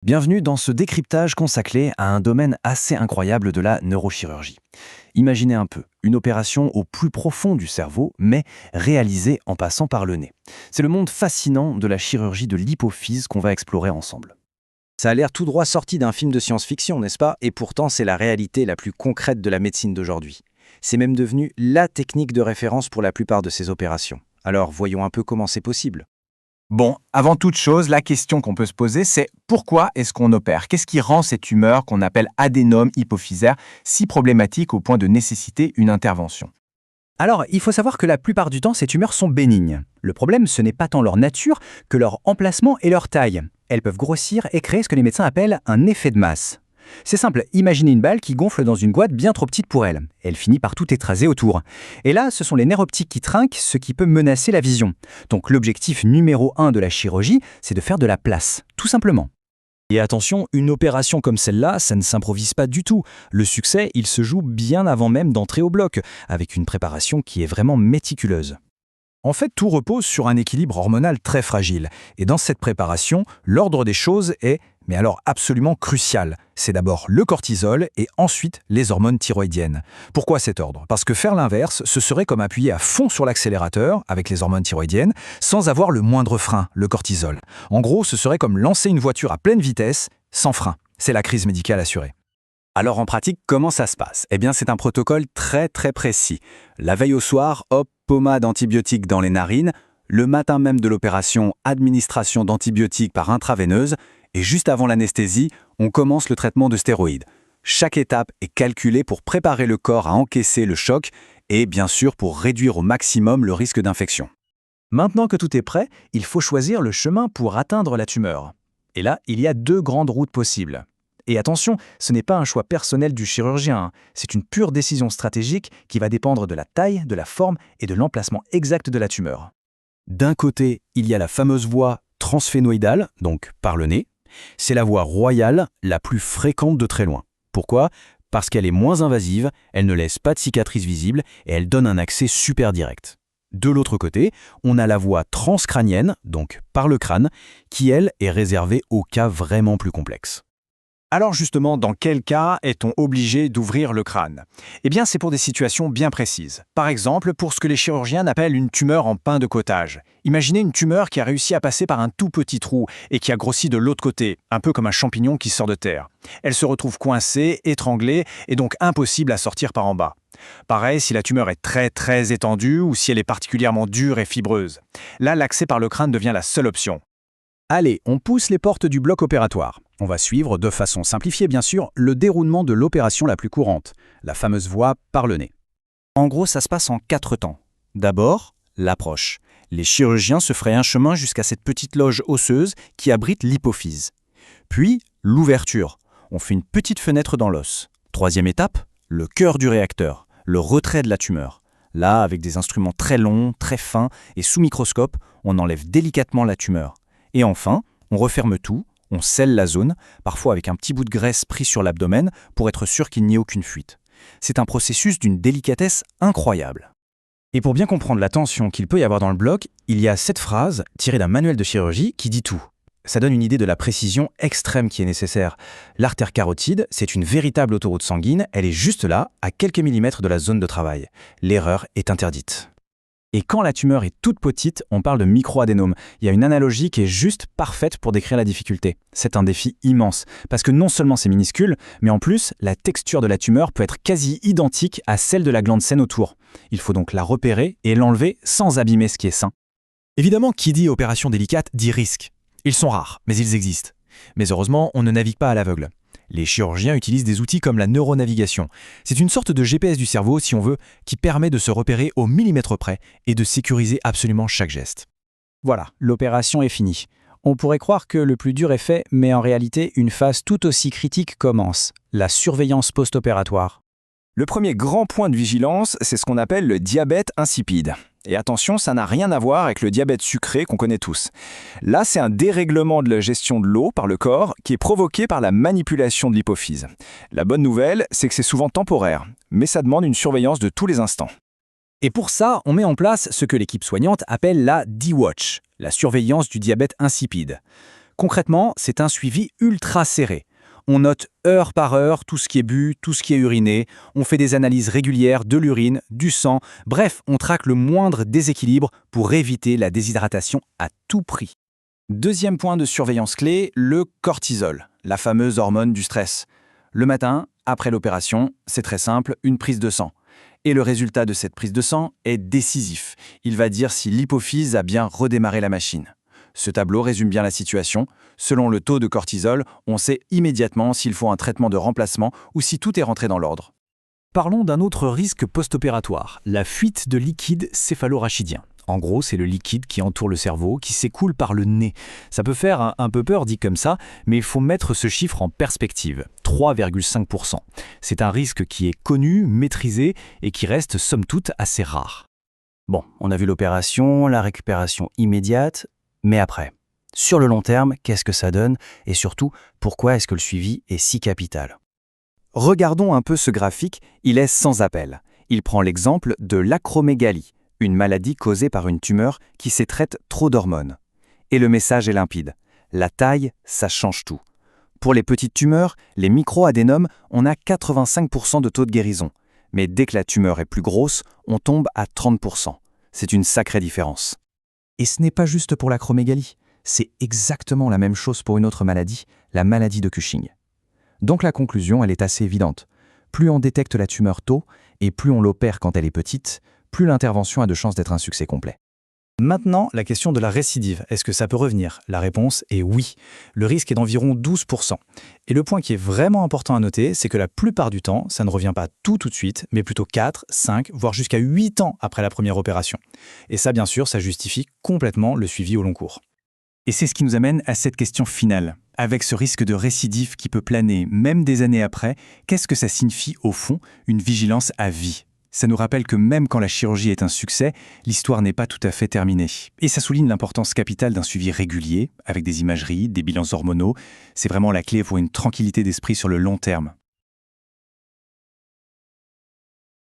Bienvenue dans ce décryptage consacré à un domaine assez incroyable de la neurochirurgie. Imaginez un peu, une opération au plus profond du cerveau, mais réalisée en passant par le nez. C'est le monde fascinant de la chirurgie de l'hypophyse qu'on va explorer ensemble. Ça a l'air tout droit sorti d'un film de science-fiction, n'est-ce pas? Et pourtant, c'est la réalité la plus concrète de la médecine d'aujourd'hui. C'est même devenu la technique de référence pour la plupart de ces opérations. Alors, voyons un peu comment c'est possible. Bon, avant toute chose, la question qu'on peut se poser, c'est pourquoi est-ce qu'on opère? Qu'est-ce qui rend ces tumeurs qu'on appelle adénomes hypophysaires si problématiques au point de nécessiter une intervention? Alors, il faut savoir que la plupart du temps, ces tumeurs sont bénignes. Le problème, ce n'est pas tant leur nature que leur emplacement et leur taille. Elles peuvent grossir et créer ce que les médecins appellent un effet de masse. C'est simple, imaginez une balle qui gonfle dans une boîte bien trop petite pour elle. Elle finit par tout écraser autour. Et là, ce sont les nerfs optiques qui trinquent, ce qui peut menacer la vision. Donc l'objectif numéro 1 de la chirurgie, c'est de faire de la place, tout simplement. Et attention, une opération comme celle-là, ça ne s'improvise pas du tout. Le succès, il se joue bien avant même d'entrer au bloc, avec une préparation qui est vraiment méticuleuse. En fait, tout repose sur un équilibre hormonal très fragile. Et dans cette préparation, l'ordre des choses est, mais alors absolument crucial. C'est d'abord le cortisol et ensuite les hormones thyroïdiennes. Pourquoi cet ordre? Parce que faire l'inverse, ce serait comme appuyer à fond sur l'accélérateur avec les hormones thyroïdiennes sans avoir le moindre frein, le cortisol. En gros, ce serait comme lancer une voiture à pleine vitesse sans frein. C'est la crise médicale assurée. Alors en pratique, comment ça se passe? Eh bien, c'est un protocole très précis. La veille au soir, hop, pommade antibiotique dans les narines. Le matin même de l'opération, administration d'antibiotiques par intraveineuse. Et juste avant l'anesthésie, on commence le traitement de stéroïdes. Chaque étape est calculée pour préparer le corps à encaisser le choc et bien sûr pour réduire au maximum le risque d'infection. Maintenant que tout est prêt, il faut choisir le chemin pour atteindre la tumeur. Et là, il y a deux grandes routes possibles. Et attention, ce n'est pas un choix personnel du chirurgien, c'est une pure décision stratégique qui va dépendre de la taille, de la forme et de l'emplacement exact de la tumeur. D'un côté, il y a la fameuse voie transphénoïdale, donc par le nez. C'est la voie royale la plus fréquente de très loin. Pourquoi? Parce qu'elle est moins invasive, elle ne laisse pas de cicatrices visibles et elle donne un accès super direct. De l'autre côté, on a la voie transcrânienne, donc par le crâne, qui elle est réservée aux cas vraiment plus complexes. Alors justement, dans quel cas est-on obligé d'ouvrir le crâne? Eh bien, c'est pour des situations bien précises. Par exemple, pour ce que les chirurgiens appellent une tumeur en pain de cottage. Imaginez une tumeur qui a réussi à passer par un tout petit trou et qui a grossi de l'autre côté, un peu comme un champignon qui sort de terre. Elle se retrouve coincée, étranglée et donc impossible à sortir par en bas. Pareil si la tumeur est très étendue ou si elle est particulièrement dure et fibreuse. Là, l'accès par le crâne devient la seule option. Allez, on pousse les portes du bloc opératoire. On va suivre, de façon simplifiée bien sûr, le déroulement de l'opération la plus courante, la fameuse voie par le nez. En gros, ça se passe en 4 temps. D'abord, l'approche. Les chirurgiens se feraient un chemin jusqu'à cette petite loge osseuse qui abrite l'hypophyse. Puis, l'ouverture. On fait une petite fenêtre dans l'os. Troisième étape, le cœur du réacteur, le retrait de la tumeur. Là, avec des instruments très longs, très fins et sous microscope, on enlève délicatement la tumeur. Et enfin, on referme tout, on scelle la zone, parfois avec un petit bout de graisse pris sur l'abdomen pour être sûr qu'il n'y ait aucune fuite. C'est un processus d'une délicatesse incroyable. Et pour bien comprendre la tension qu'il peut y avoir dans le bloc, il y a cette phrase, tirée d'un manuel de chirurgie, qui dit tout. Ça donne une idée de la précision extrême qui est nécessaire. L'artère carotide, c'est une véritable autoroute sanguine, elle est juste là, à quelques millimètres de la zone de travail. L'erreur est interdite. Et quand la tumeur est toute petite, on parle de microadénome. Il y a une analogie qui est juste parfaite pour décrire la difficulté. C'est un défi immense, parce que non seulement c'est minuscule, mais en plus, la texture de la tumeur peut être quasi identique à celle de la glande saine autour. Il faut donc la repérer et l'enlever sans abîmer ce qui est sain. Évidemment, qui dit opération délicate dit risque. Ils sont rares, mais ils existent. Mais heureusement, on ne navigue pas à l'aveugle. Les chirurgiens utilisent des outils comme la neuronavigation. C'est une sorte de GPS du cerveau, si on veut, qui permet de se repérer au millimètre près et de sécuriser absolument chaque geste. Voilà, l'opération est finie. On pourrait croire que le plus dur est fait, mais en réalité, une phase tout aussi critique commence, la surveillance post-opératoire. Le premier grand point de vigilance, c'est ce qu'on appelle le diabète insipide. Et attention, ça n'a rien à voir avec le diabète sucré qu'on connaît tous. Là, c'est un dérèglement de la gestion de l'eau par le corps qui est provoqué par la manipulation de l'hypophyse. La bonne nouvelle, c'est que c'est souvent temporaire, mais ça demande une surveillance de tous les instants. Et pour ça, on met en place ce que l'équipe soignante appelle la D-Watch, la surveillance du diabète insipide. Concrètement, c'est un suivi ultra serré. On note heure par heure tout ce qui est bu, tout ce qui est uriné, on fait des analyses régulières de l'urine, du sang, bref, on traque le moindre déséquilibre pour éviter la déshydratation à tout prix. Deuxième point de surveillance clé, le cortisol, la fameuse hormone du stress. Le matin, après l'opération, c'est très simple, une prise de sang. Et le résultat de cette prise de sang est décisif. Il va dire si l'hypophyse a bien redémarré la machine. Ce tableau résume bien la situation. Selon le taux de cortisol, on sait immédiatement s'il faut un traitement de remplacement ou si tout est rentré dans l'ordre. Parlons d'un autre risque post-opératoire, la fuite de liquide céphalorachidien. En gros, c'est le liquide qui entoure le cerveau, qui s'écoule par le nez. Ça peut faire un peu peur dit comme ça, mais il faut mettre ce chiffre en perspective. 3,5%. C'est un risque qui est connu, maîtrisé et qui reste somme toute assez rare. Bon, on a vu l'opération, la récupération immédiate, mais après, sur le long terme, qu'est-ce que ça donne? Et surtout, pourquoi est-ce que le suivi est si capital? Regardons un peu ce graphique, il est sans appel. Il prend l'exemple de l'acromégalie, une maladie causée par une tumeur qui sécrète trop d'hormones. Et le message est limpide. La taille, ça change tout. Pour les petites tumeurs, les microadénomes, on a 85% de taux de guérison. Mais dès que la tumeur est plus grosse, on tombe à 30%. C'est une sacrée différence. Et ce n'est pas juste pour l'acromégalie, c'est exactement la même chose pour une autre maladie, la maladie de Cushing. Donc la conclusion, elle est assez évidente. Plus on détecte la tumeur tôt, et plus on l'opère quand elle est petite, plus l'intervention a de chances d'être un succès complet. Maintenant, la question de la récidive. Est-ce que ça peut revenir? La réponse est oui. Le risque est d'environ 12%. Et le point qui est vraiment important à noter, c'est que la plupart du temps, ça ne revient pas tout de suite, mais plutôt 4, 5, voire jusqu'à 8 ans après la première opération. Et ça, bien sûr, ça justifie complètement le suivi au long cours. Et c'est ce qui nous amène à cette question finale. Avec ce risque de récidive qui peut planer même des années après, qu'est-ce que ça signifie au fond, une vigilance à vie? Ça nous rappelle que même quand la chirurgie est un succès, l'histoire n'est pas tout à fait terminée. Et ça souligne l'importance capitale d'un suivi régulier, avec des imageries, des bilans hormonaux. C'est vraiment la clé pour une tranquillité d'esprit sur le long terme.